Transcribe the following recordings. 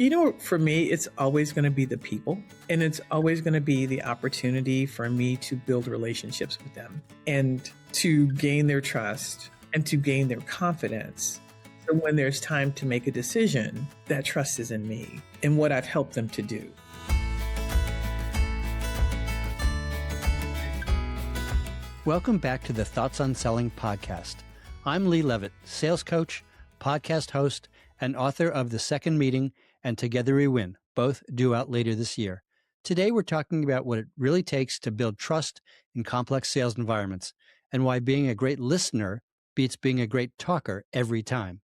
For me, it's always going to be the people, and it's always going to be the opportunity for me to build relationships with them and to gain their trust and to gain their confidence. So when there's time to make a decision, that trust is in me and what I've helped them to do. Welcome back to the Thoughts on Selling podcast. I'm Lee Levitt, sales coach, podcast host, and author of The Second Meeting and Together We Win, both due out later this year. Today, we're talking about what it really takes to build trust in complex sales environments and why being a great listener beats being a great talker every time.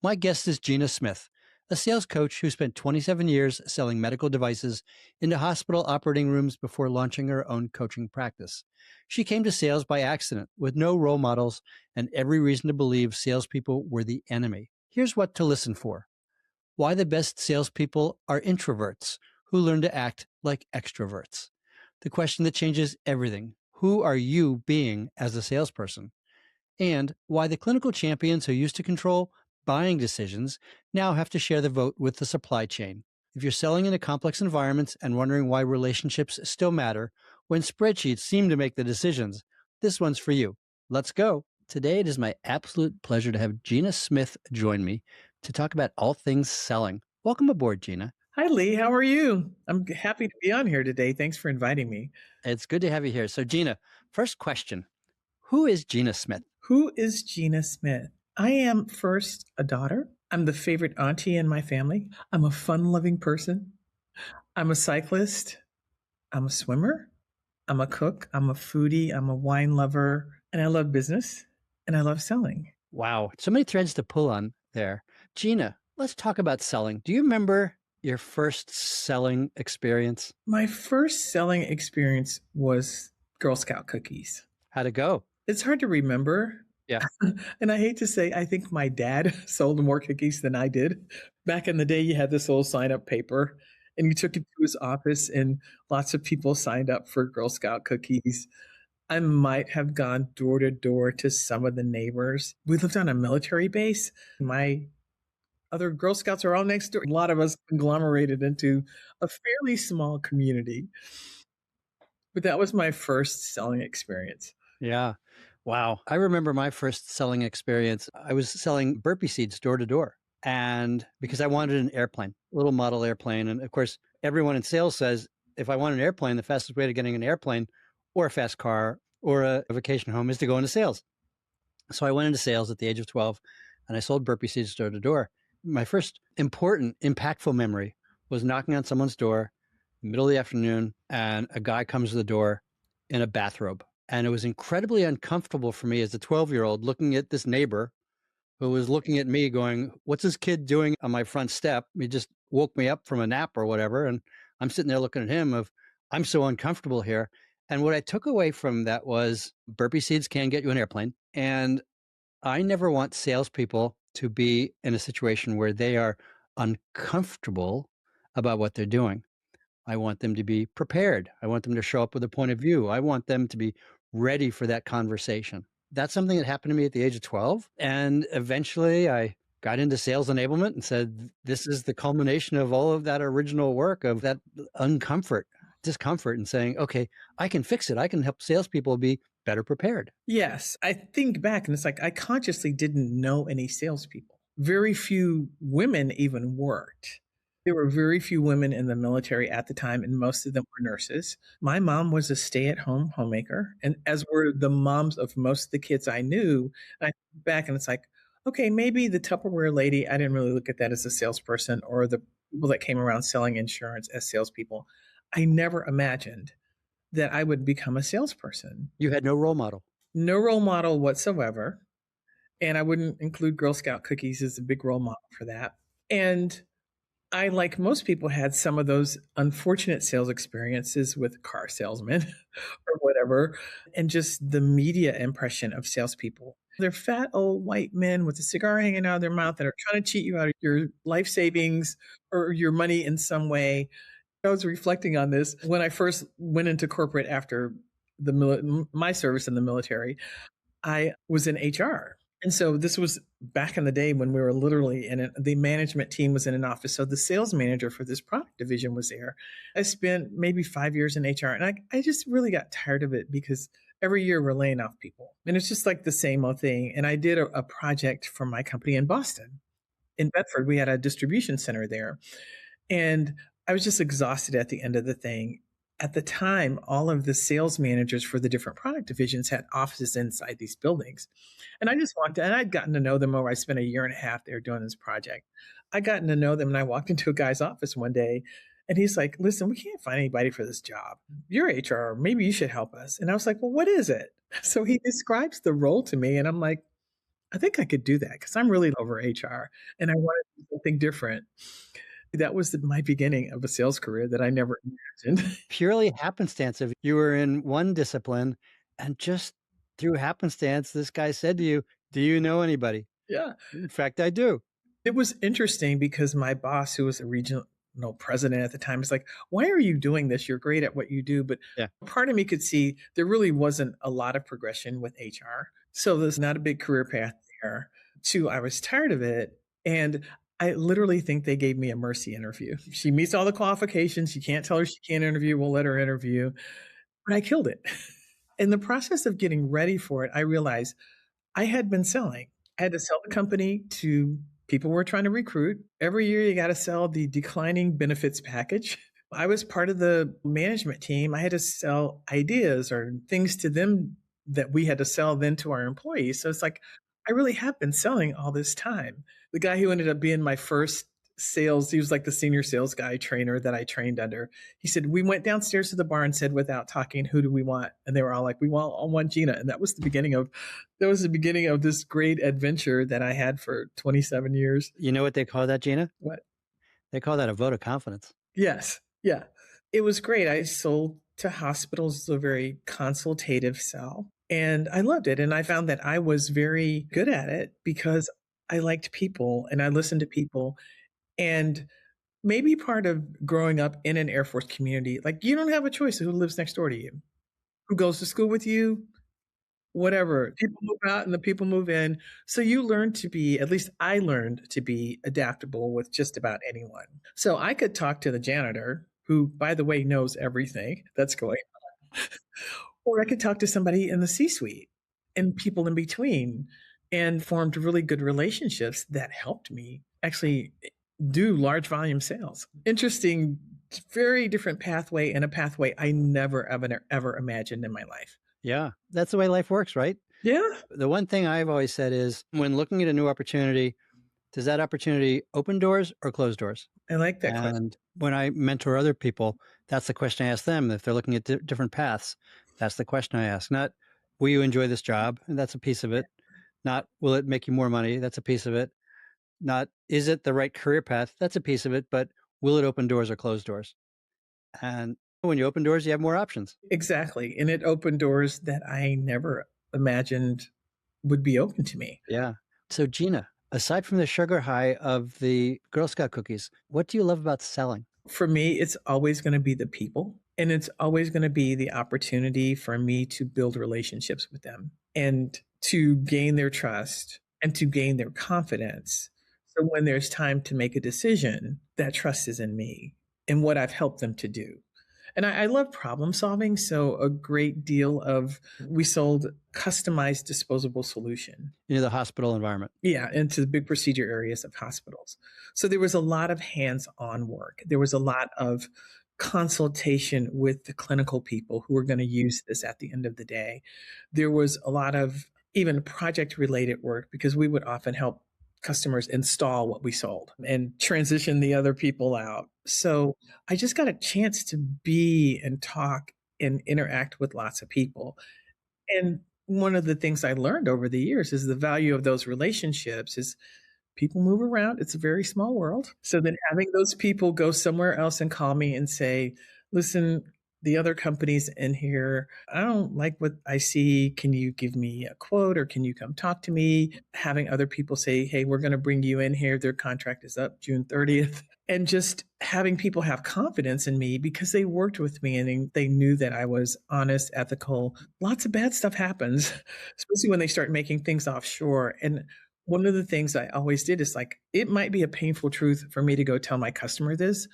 My guest is Gina Smith, a sales coach who spent 27 years selling medical devices into hospital operating rooms before launching her own coaching practice. She came to sales by accident with no role models and every reason to believe salespeople were the enemy. Here's what to listen for. Why the best salespeople are introverts who learn to act like extroverts. The question that changes everything. Who are you being as a salesperson? And why the clinical champions who used to control buying decisions now have to share the vote with the supply chain. If you're selling in a complex environments and wondering why relationships still matter when spreadsheets seem to make the decisions, this one's for you. Let's go. Today, it is my absolute pleasure to have Gina Smith join me to talk about all things selling. Welcome aboard, Gina. Hi, Lee. How are you? I'm happy to be on here today. Thanks for inviting me. It's good to have you here. So, Gina, first question. Who is Gina Smith? Who is Gina Smith? I am first a daughter. I'm the favorite auntie in my family. I'm a fun-loving person. I'm a cyclist. I'm a swimmer. I'm a cook. I'm a foodie. I'm a wine lover. And I love business. And I love selling. Wow. So many threads to pull on there. Gina, let's talk about selling. Do you remember your first selling experience? My first selling experience was Girl Scout cookies. How'd it go? It's hard to remember. Yeah. And I hate to say, I think my dad sold more cookies than I did. Back in the day, you had this old sign-up paper, and you took it to his office, and lots of people signed up for Girl Scout cookies. I might have gone door to door to some of the neighbors. We lived on a military base. My other Girl Scouts are all next door. A lot of us conglomerated into a fairly small community. But that was my first selling experience. Yeah. Wow. I remember my first selling experience. I was selling burpee seeds door to door. And because I wanted an airplane, a little model airplane. And of course, everyone in sales says, if I want an airplane, the fastest way to getting an airplane or a fast car or a vacation home is to go into sales. So I went into sales at the age of 12 and I sold burpee seeds door to door. My first important, impactful memory was knocking on someone's door in the middle of the afternoon and a guy comes to the door in a bathrobe. And it was incredibly uncomfortable for me as a 12-year-old looking at this neighbor who was looking at me going, what's this kid doing on my front step? He just woke me up from a nap or whatever. And I'm sitting there looking at him of, I'm so uncomfortable here. And what I took away from that was burpee seeds can get you an airplane. And I never want salespeople to be in a situation where they are uncomfortable about what they're doing. I want them to be prepared. I want them to show up with a point of view. I want them to be ready for that conversation. That's something that happened to me at the age of 12. And eventually I got into sales enablement and said, this is the culmination of all of that original work of that discomfort and saying, okay, I can fix it. I can help salespeople be better prepared. Yes. I think back and it's like, I consciously didn't know any salespeople. Very few women even worked. There were very few women in the military at the time, and most of them were nurses. My mom was a stay-at-home homemaker, and as were the moms of most of the kids I knew. And I think back and it's like, okay, maybe the Tupperware lady, I didn't really look at that as a salesperson, or the people that came around selling insurance as salespeople. I never imagined that I would become a salesperson. You had no role model. No role model whatsoever. And I wouldn't include Girl Scout cookies as a big role model for that. And I, like most people, had some of those unfortunate sales experiences with car salesmen or whatever, and just the media impression of salespeople. They're fat old white men with a cigar hanging out of their mouth that are trying to cheat you out of your life savings or your money in some way. I was reflecting on this when I first went into corporate after my service in the military. I was in HR. And so this was back in the day when we were literally the management team was in an office. So the sales manager for this product division was there. I spent maybe 5 years in HR, and I just really got tired of it because every year we're laying off people. And it's just like the same old thing. And I did a project for my company in Boston. In Bedford, we had a distribution center there. And I was just exhausted at the end of the thing. At the time, all of the sales managers for the different product divisions had offices inside these buildings. And I just walked in, and I'd gotten to know them over. I spent a year and a half there doing this project. I gotten to know them, and I walked into a guy's office one day, and he's like, "Listen, we can't find anybody for this job. You're HR. Maybe you should help us." And I was like, "Well, what is it?" So he describes the role to me, and I'm like, I think I could do that because I'm really over HR and I wanted to do something different. That was my beginning of a sales career that I never imagined. Purely happenstance of you were in one discipline and just through happenstance, this guy said to you, "Do you know anybody?" Yeah. In fact, I do. It was interesting because my boss, who was a regional president at the time, was like, "Why are you doing this? You're great at what you do." But Yeah. part of me could see there really wasn't a lot of progression with HR. So there's not a big career path there. Two, I was tired of it. And I literally think they gave me a mercy interview. She meets all the qualifications. You can't tell her she can't interview. We'll let her interview. But I killed it. In the process of getting ready for it, I realized I had been selling. I had to sell the company to people we're trying to recruit. Every year, you got to sell the declining benefits package. I was part of the management team. I had to sell ideas or things to them that we had to sell then to our employees. So it's like, I really have been selling all this time. The guy who ended up being my first sales, he was like the senior sales guy trainer that I trained under. He said, we went downstairs to the bar and said, without talking, who do we want? And they were all like, we all want Gina. And that was the beginning of this great adventure that I had for 27 years. You know what they call that, Gina? What? They call that a vote of confidence. Yes. Yeah. It was great. I sold to hospitals, a very consultative sell, and I loved it. And I found that I was very good at it because I liked people and I listened to people. And maybe part of growing up in an Air Force community, like you don't have a choice of who lives next door to you, who goes to school with you, whatever. People move out and the people move in. So you learn to be, at least I learned to be adaptable with just about anyone. So I could talk to the janitor, who, by the way, knows everything that's going on, or I could talk to somebody in the C suite and people in between and formed really good relationships that helped me actually do large volume sales. Interesting, very different pathway and a pathway I never, ever imagined in my life. Yeah. That's the way life works, right? Yeah. The one thing I've always said is when looking at a new opportunity, does that opportunity open doors or close doors? I like that question. And when I mentor other people, that's the question I ask them. If they're looking at different paths, that's the question I ask. Not, will you enjoy this job? And that's a piece of it. Not, will it make you more money? That's a piece of it. Not, is it the right career path? That's a piece of it. But will it open doors or close doors? And when you open doors, you have more options. Exactly. And it opened doors that I never imagined would be open to me. Yeah. So, Gina, aside from the sugar high of the Girl Scout cookies, what do you love about selling? For me, it's always going to be the people. And it's always going to be the opportunity for me to build relationships with them and to gain their trust and to gain their confidence. So when there's time to make a decision, that trust is in me and what I've helped them to do. And I love problem solving. So a great deal of, we sold customized disposable solution. You know, the hospital environment. Yeah, into the big procedure areas of hospitals. So there was a lot of hands-on work. There was a lot of consultation with the clinical people who were going to use this at the end of the day. There was a lot of even project related work because we would often help customers install what we sold and transition the other people out. So I just got a chance to be and talk and interact with lots of people. And one of the things I learned over the years is the value of those relationships is people move around. It's a very small world. So then having those people go somewhere else and call me and say, listen, the other companies in here, I don't like what I see. Can you give me a quote or can you come talk to me? Having other people say, hey, we're going to bring you in here. Their contract is up June 30th. And just having people have confidence in me because they worked with me and they knew that I was honest, ethical. Lots of bad stuff happens, especially when they start making things offshore. And one of the things I always did is like, it might be a painful truth for me to go tell my customer this.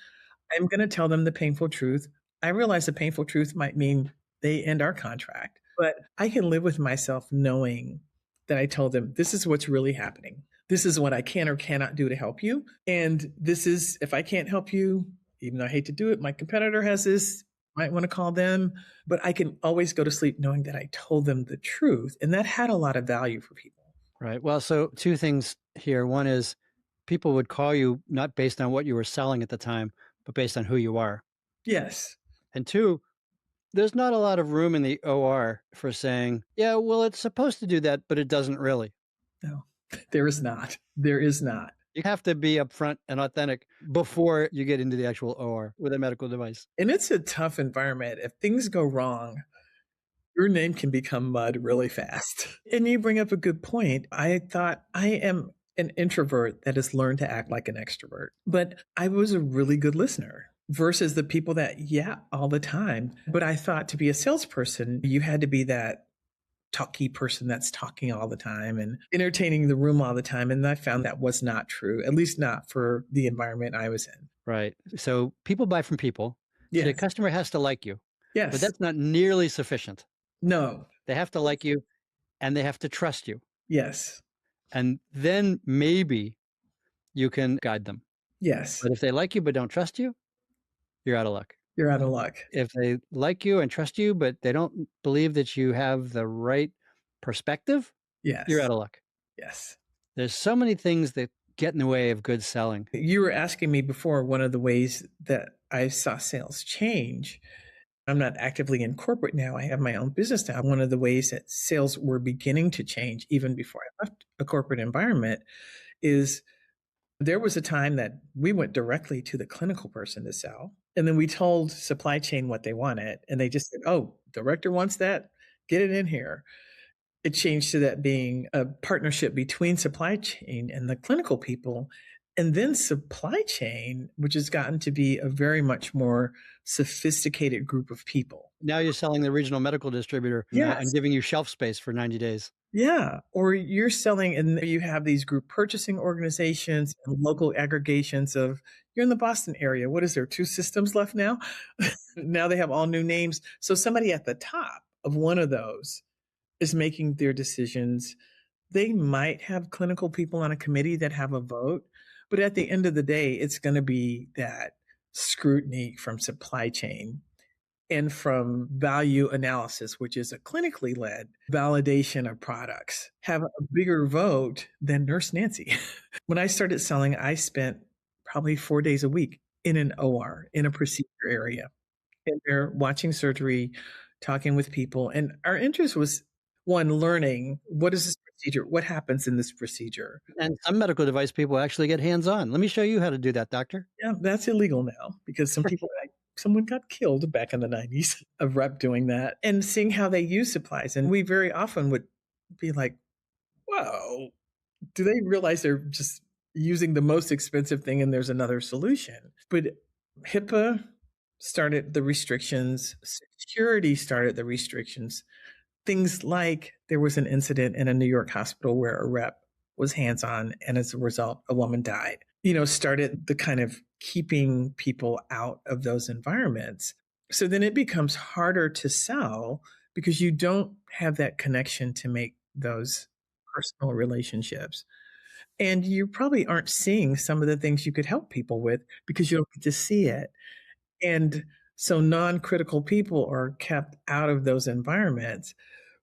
I'm going to tell them the painful truth. I realize the painful truth might mean they end our contract, but I can live with myself knowing that I told them this is what's really happening. This is what I can or cannot do to help you. And this is, if I can't help you, even though I hate to do it, my competitor has this, might want to call them, but I can always go to sleep knowing that I told them the truth. And that had a lot of value for people. Right. Well, so two things here. One is people would call you not based on what you were selling at the time, but based on who you are. Yes. And two, there's not a lot of room in the OR for saying, yeah, well, it's supposed to do that, but it doesn't really. No, there is not. There is not. You have to be upfront and authentic before you get into the actual OR with a medical device. And it's a tough environment. If things go wrong, your name can become mud really fast. And you bring up a good point. I thought I am an introvert that has learned to act like an extrovert, but I was a really good listener versus the people that yap all the time. But I thought to be a salesperson, you had to be that talky person that's talking all the time and entertaining the room all the time. And I found that was not true, at least not for the environment I was in. Right. So people buy from people. So the Yes. customer has to like you, but Yes. that's not nearly sufficient. No. They have to like you and they have to trust you. Yes. And then maybe you can guide them. Yes. But if they like you but don't trust you, you're out of luck. You're out of luck. If they like you and trust you, but they don't believe that you have the right perspective, Yes. you're out of luck. Yes. There's so many things that get in the way of good selling. You were asking me before one of the ways that I saw sales change. I'm not actively in corporate now. I have my own business now. One of the ways that sales were beginning to change, even before I left a corporate environment, is there was a time that we went directly to the clinical person to sell. And then we told supply chain what they wanted. And they just said, oh, director wants that. Get it in here. It changed to that being a partnership between supply chain and the clinical people. And then supply chain, which has gotten to be a very much more sophisticated group of people. Now you're selling the regional medical distributor Yes. and giving you shelf space for 90 days. Yeah. Or you're selling, and you have these group purchasing organizations and local aggregations of, you're in the Boston area. What is there? 2 systems left now? Now they have all new names. So somebody at the top of one of those is making their decisions. They might have clinical people on a committee that have a vote, but at the end of the day, it's going to be that scrutiny from supply chain and from value analysis, which is a clinically led validation of products, have a bigger vote than Nurse Nancy. When I started selling, I spent probably 4 days a week in an OR, in a procedure area, and they're watching surgery, talking with people. And our interest was one, learning what is this procedure? What happens in this procedure? And some medical device people actually get hands on. Let me show you how to do that, doctor. Yeah, that's illegal now because some people, like, someone got killed back in the 90s of rep doing that and seeing how they use supplies. And we very often would be like, whoa, do they realize they're just using the most expensive thing and there's another solution? But HIPAA started the restrictions, security started the restrictions. Things like there was an incident in a New York hospital where a rep was hands on, and as a result, a woman died. Started the kind of keeping people out of those environments. So then it becomes harder to sell because you don't have that connection to make those personal relationships. And you probably aren't seeing some of the things you could help people with because you don't get to see it. And so non-critical people are kept out of those environments,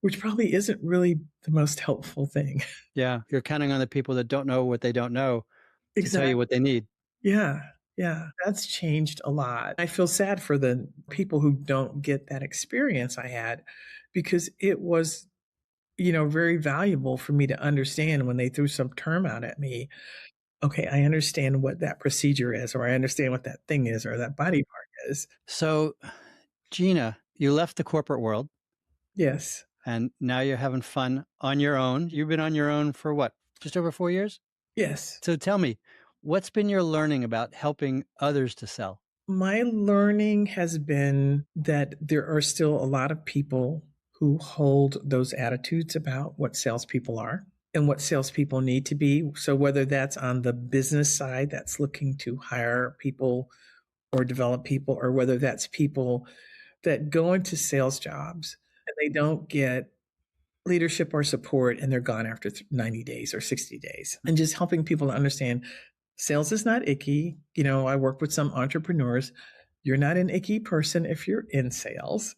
which probably isn't really the most helpful thing. Yeah. You're counting on the people that don't know what they don't know to tell Exactly. you what they need. Yeah. Yeah. That's changed a lot. I feel sad for the people who don't get that experience I had because it was, very valuable for me to understand when they threw some term out at me. Okay, I understand what that procedure is, or I understand what that thing is, or that body part is. So Gina, you left the corporate world Yes. and now you're having fun on your own. You've been on your own for what? Just over 4 years? Yes. So tell me, what's been your learning about helping others to sell? My learning has been that there are still a lot of people who hold those attitudes about what salespeople are and what salespeople need to be. So, whether that's on the business side that's looking to hire people or develop people, or whether that's people that go into sales jobs and they don't get leadership or support and they're gone after 90 days or 60 days, and just helping people to understand sales is not icky. I work with some entrepreneurs. You're not an icky person if you're in sales.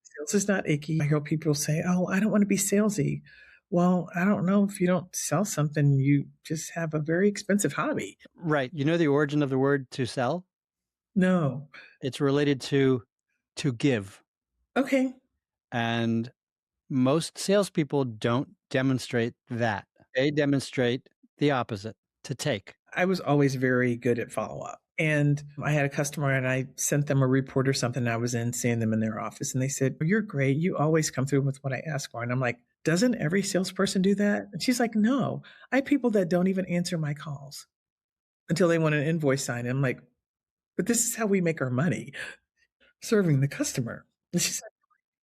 Sales is not icky. I hear people say, "Oh, I don't want to be salesy." Well, I don't know. If you don't sell something, you just have a very expensive hobby. Right. You know the origin of the word to sell? No. It's related to give. Okay. And most salespeople don't demonstrate that. They demonstrate the opposite, to take. I was always very good at follow up. And I had a customer and I sent them a report or something. I was in seeing them in their office and they said, "Oh, you're great. You always come through with what I ask for." And I'm like, "Doesn't every salesperson do that?" And she's like, "No, I have people that don't even answer my calls until they want an invoice signed." And I'm like, "But this is how we make our money, serving the customer." And she's like,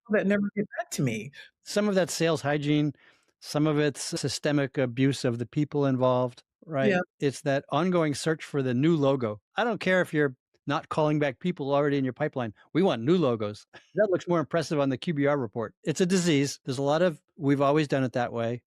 "People that never get back to me." Some of that's sales hygiene, some of it's systemic abuse of the people involved, right? Yeah. It's that ongoing search for the new logo. I don't care if you're not calling back people already in your pipeline. We want new logos. That looks more impressive on the QBR report. It's a disease. There's a lot of, we've always done it that way,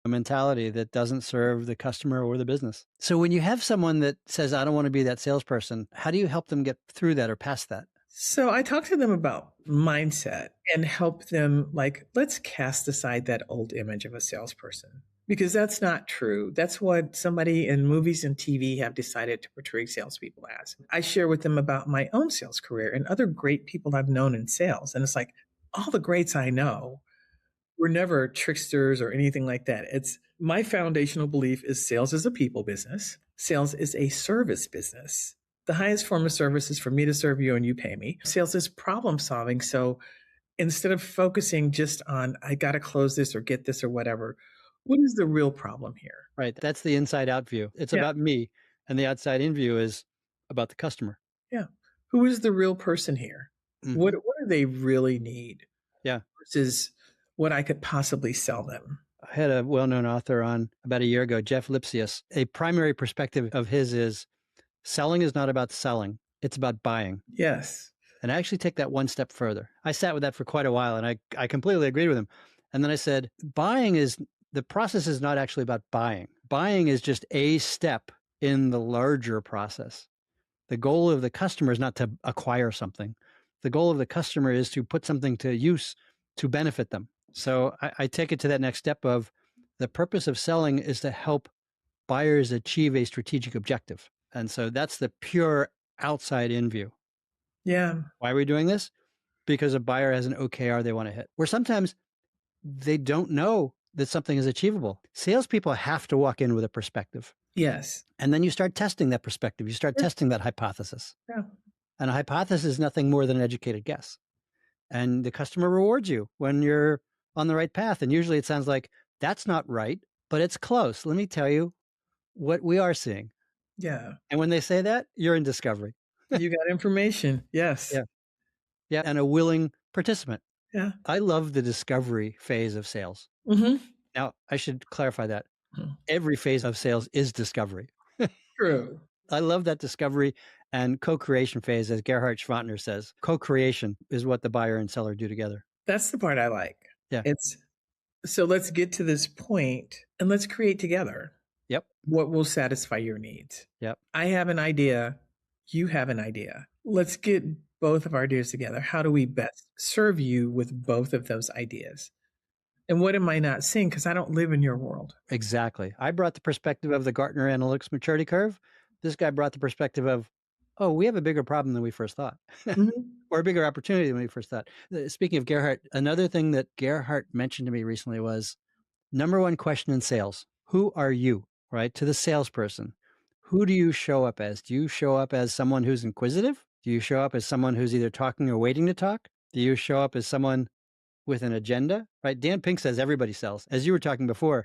a mentality that doesn't serve the customer or the business. So when you have someone that says, I don't want to be that salesperson, how do you help them get through that or past that? So I talk to them about mindset and help them, like, let's cast aside that old image of a salesperson, because that's not true. That's what somebody in movies and TV have decided to portray salespeople as. I share with them about my own sales career and other great people I've known in sales. And it's like, all the greats I know were never tricksters or anything like that. It's my foundational belief is sales is a people business. Sales is a service business. The highest form of service is for me to serve you and you pay me. Sales is problem solving. So instead of focusing just on, I got to close this or get this or whatever, what is the real problem here? Right. That's the inside out view. It's Yeah. about me. And the outside in view is about the customer. Yeah. Who is the real person here? Mhm. What do they really need Yeah. versus what I could possibly sell them? I had a well known author on about a year ago, Jeff Lipsius. A primary perspective of his is selling is not about selling, it's about buying. Yes. And I actually take that one step further. I sat with that for quite a while and I completely agreed with him. And then I said, buying is the process is not actually about buying. Buying is just a step in the larger process. The goal of the customer is not to acquire something. The goal of the customer is to put something to use to benefit them. So I take it to that next step of the purpose of selling is to help buyers achieve a strategic objective. And so that's the pure outside in view. Yeah. Why are we doing this? Because a buyer has an OKR they want to hit, where sometimes they don't know that something is achievable. Salespeople have to walk in with a perspective. Yes. And then you start testing that perspective. You start Yeah. testing that hypothesis. Yeah. And a hypothesis is nothing more than an educated guess. And the customer rewards you when you're on the right path. And usually it sounds like, that's not right, but it's close. Let me tell you what we are seeing. Yeah. And when they say that, you're in discovery. You got information. Yes. Yeah. Yeah. And a willing participant. Yeah. I love the discovery phase of sales. Mm-hmm. Now, I should clarify that every phase of sales is discovery. True. I love that discovery and co-creation phase, as Gerhard Schwantner says. Co-creation is what the buyer and seller do together. That's the part I like. Yeah. It's so let's get to this point and let's create together Yep. what will satisfy your needs. Yep. I have an idea. You have an idea. Let's get both of our ideas together. How do we best serve you with both of those ideas? And what am I not seeing? Because I don't live in your world. Exactly. I brought the perspective of the Gartner Analytics maturity curve. This guy brought the perspective of, oh, we have a bigger problem than we first thought, Mhm. or a bigger opportunity than we first thought. Speaking of Gerhard, another thing that Gerhard mentioned to me recently was number one question in sales. Who are you, right? To the salesperson. Who do you show up as? Do you show up as someone who's inquisitive? Do you show up as someone who's either talking or waiting to talk? Do you show up as someone with an agenda, right? Dan Pink says everybody sells. As you were talking before,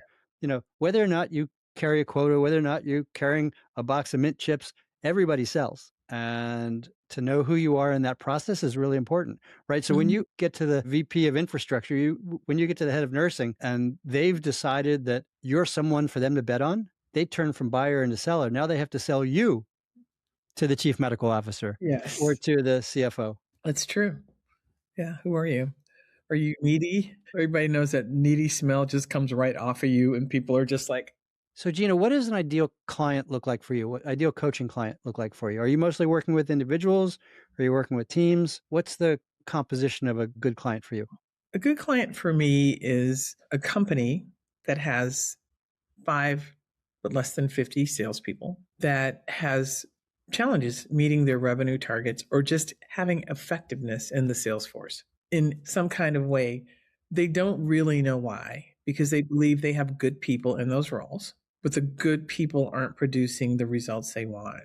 whether or not you carry a quota, whether or not you're carrying a box of mint chips, everybody sells. And to know who you are in that process is really important, right? So when Mhm. you get to the VP of infrastructure, when you get to the head of nursing and they've decided that you're someone for them to bet on, they turn from buyer into seller. Now they have to sell you to the chief medical officer or Yes, to the CFO. that's true. Yeah, who are you? Are you needy? Everybody knows that needy smell just comes right off of you, and people are just like, So, Gina, what does an ideal client look like for you? What ideal coaching client look like for you? Are you mostly working with individuals? Are you working with teams? What's the composition of a good client for you? a good client for me is a company that has 5 but less than 50 salespeople, that has challenges meeting their revenue targets or just having effectiveness in the sales force in some kind of way. They don't really know why, because they believe they have good people in those roles, but the good people aren't producing the results they want.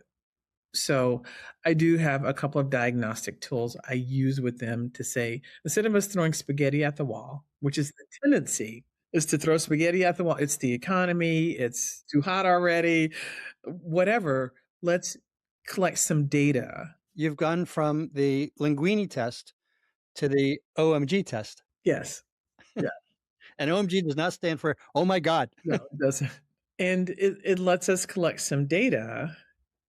So I do have a couple of diagnostic tools I use with them to say, instead of us throwing spaghetti at the wall, which is the tendency, is to throw spaghetti at the wall. It's the economy, it's too hot already, whatever. Let's collect some data. You've gone from the linguini test to the OMG test. Yes. Yeah. And OMG does not stand for, oh my God. No, it doesn't. And it lets us collect some data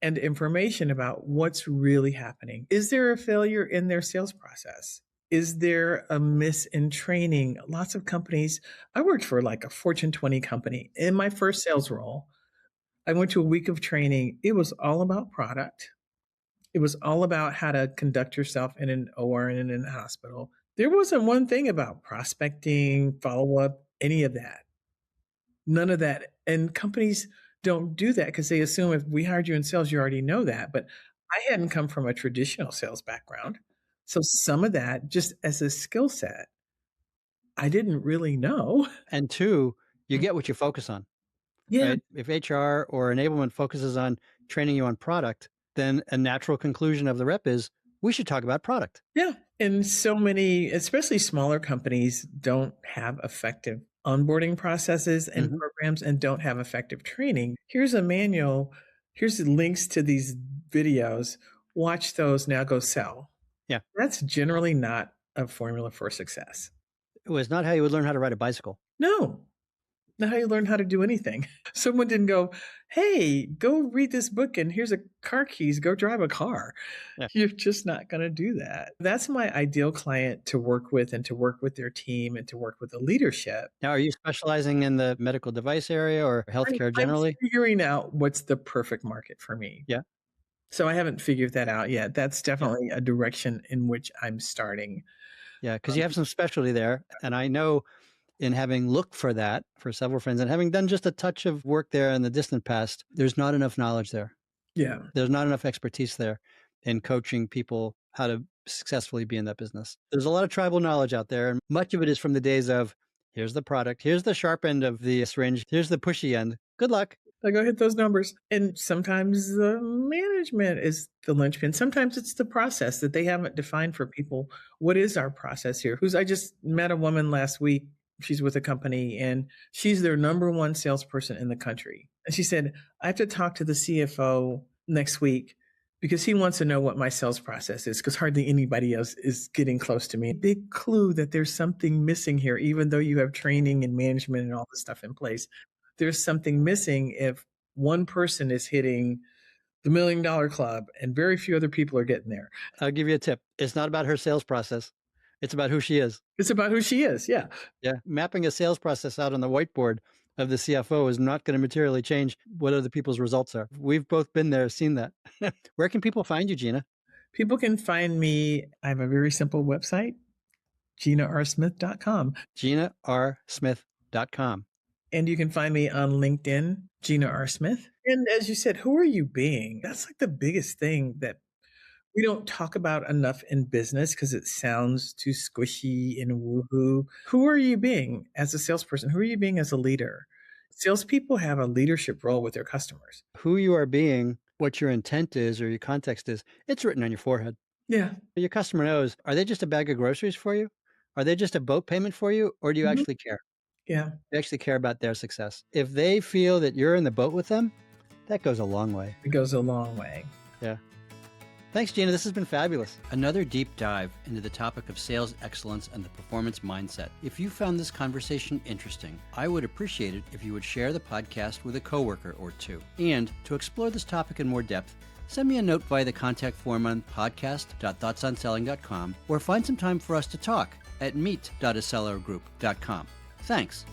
and information about what's really happening. Is there a failure in their sales process? Is there a miss in training? Lots of companies, I worked for like a Fortune 20 company. In my first sales role, I went to a week of training. It was all about product. It was all about how to conduct yourself in an OR and in a hospital. There wasn't one thing about prospecting, follow up, any of that. None of that. And companies don't do that because they assume if we hired you in sales, you already know that. But I hadn't come from a traditional sales background. So some of that, just as a skill set, I didn't really know. And two, you get what you focus on, Yeah. right? If HR or enablement focuses on training you on product, then a natural conclusion of the rep is we should talk about product. Yeah. And so many, especially smaller companies, don't have effective onboarding processes and Mhm. programs and don't have effective training. Here's a manual. Here's the links to these videos. Watch those. Now go sell. Yeah. That's generally not a formula for success. It was not how you would learn how to ride a bicycle. No, not how you learn how to do anything. Someone didn't go, hey, go read this book and here's a car keys, go drive a car. Yeah. You're just not going to do that. That's my ideal client to work with and to work with their team and to work with the leadership. Now, are you specializing in the medical device area or I'm, healthcare I'm generally? figuring out what's the perfect market for me. Yeah. So I haven't figured that out yet. That's Yeah. definitely a direction in which I'm starting. Yeah. Because you have some specialty there. And I know in having looked for that for several friends and having done just a touch of work there in the distant past, there's not enough knowledge there. Yeah. There's not enough expertise there in coaching people how to successfully be in that business. There's a lot of tribal knowledge out there, and much of it is from the days of here's the product, here's the sharp end of the syringe, here's the pushy end. Good luck. I go hit those numbers. And sometimes the management is the linchpin. Sometimes it's the process that they haven't defined for people. What is our process here? I just met a woman last week. She's with a company and she's their number one salesperson in the country. And she said, I have to talk to the CFO next week because he wants to know what my sales process is because hardly anybody else is getting close to me. Big clue that there's something missing here, even though you have training and management and all this stuff in place. There's something missing if one person is hitting the $1 million club and very few other people are getting there. I'll give you a tip. It's not about her sales process. It's about who she is. It's about who she is. Yeah. Yeah. Mapping a sales process out on the whiteboard of the CFO is not going to materially change what other people's results are. We've both been there, seen that. Where can people find you, Gina? People can find me. I have a very simple website, GinaRSmith.com. GinaRSmith.com. And you can find me on LinkedIn, Gina R. Smith. And as you said, who are you being? That's like the biggest thing that we don't talk about enough in business because it sounds too squishy and woohoo. Who are you being as a salesperson? Who are you being as a leader? Salespeople have a leadership role with their customers. Who you are being what your intent is or your context is, it's written on your forehead. Yeah. Your customer knows, are they just a bag of groceries for you? Are they just a boat payment for you? Or do you Mhm. actually care? Yeah. You actually care about their success. If they feel that you're in the boat with them, that goes a long way. It goes a long way. Yeah. Thanks, Gina. This has been fabulous. Another deep dive into the topic of sales excellence and the performance mindset. If you found this conversation interesting, I would appreciate it if you would share the podcast with a coworker or two. And to explore this topic in more depth, send me a note via the contact form on podcast.thoughtsonselling.com or find some time for us to talk at meet.acellergroup.com. Thanks.